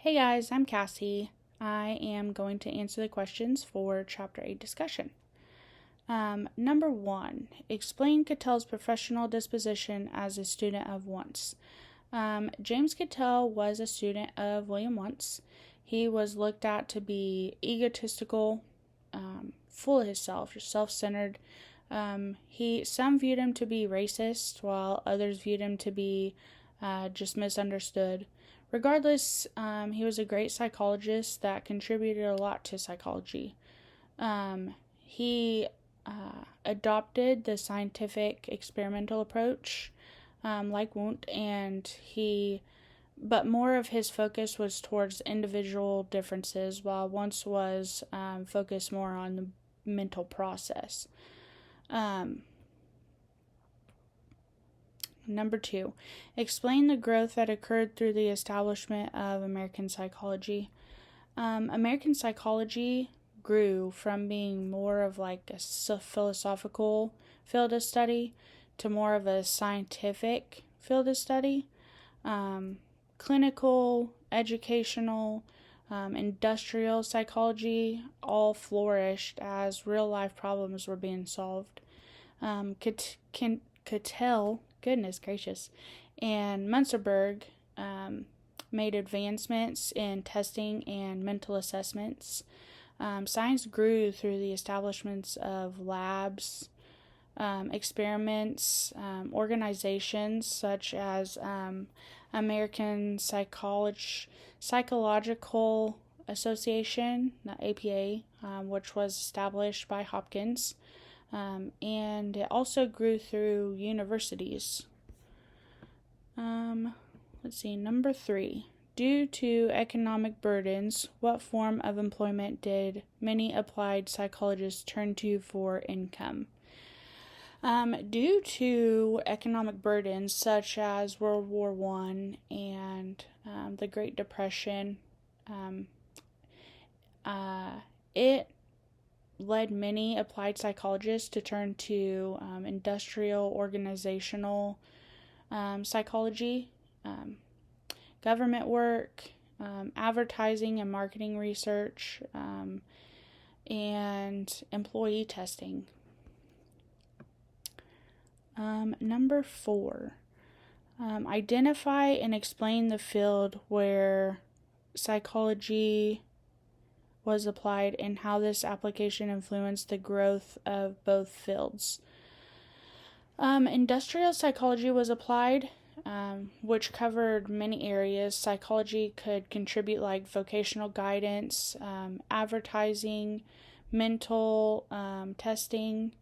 Hey guys, I'm Cassie. I am going to answer the questions for Chapter 8 discussion. Number 1, explain Cattell's professional disposition as a student of Once. James Cattell was a student of William Once. He was looked at to be egotistical, full of himself, self-centered. Some viewed him to be racist, while others viewed him to be just misunderstood. Regardless, he was a great psychologist that contributed a lot to psychology. He adopted the scientific experimental approach, like Wundt, but more of his focus was towards individual differences, while Once was focused more on the mental process. Number 2, explain the growth that occurred through the establishment of American psychology. American psychology grew from being more of like a philosophical field of study to more of a scientific field of study. Clinical, educational, industrial psychology all flourished as real life problems were being solved. Cattell, goodness gracious, and Munsterberg made advancements in testing and mental assessments. Science grew through the establishments of labs, experiments, organizations such as American Psychological Association, the APA, which was established by Hopkins. And it also grew through universities. Number 3. Due to economic burdens, what form of employment did many applied psychologists turn to for income? Due to economic burdens such as World War I and the Great Depression, it led many applied psychologists to turn to industrial organizational psychology, government work, advertising and marketing research, and employee testing. Number 4, identify and explain the field where psychology was applied and how this application influenced the growth of both fields. Industrial psychology was applied, which covered many areas. Psychology could contribute like vocational guidance, advertising, mental testing,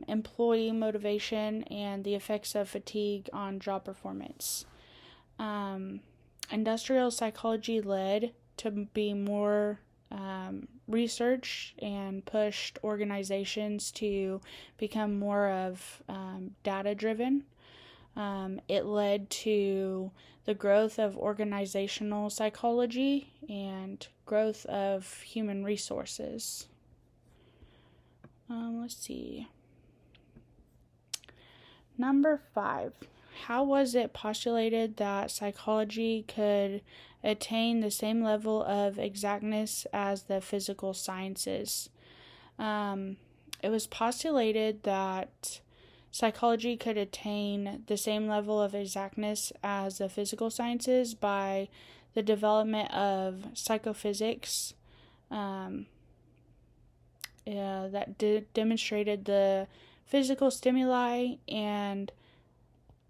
employee motivation, and the effects of fatigue on job performance. Industrial psychology led to be more research and pushed organizations to become more of data driven. It led to the growth of organizational psychology and growth of human resources. Number 5. How was it postulated that psychology could attain the same level of exactness as the physical sciences? It was postulated that psychology could attain the same level of exactness as the physical sciences by the development of psychophysics that demonstrated the physical stimuli and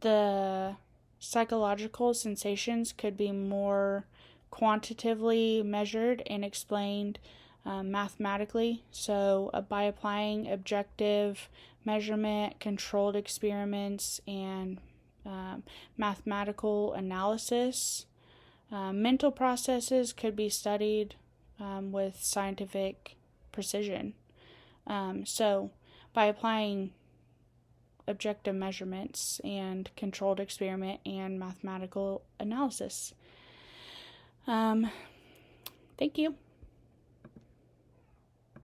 the psychological sensations could be more quantitatively measured and explained mathematically. So by applying objective measurement, controlled experiments, and mathematical analysis, mental processes could be studied with scientific precision. So by applying objective measurements and controlled experiment and mathematical analysis. Thank you.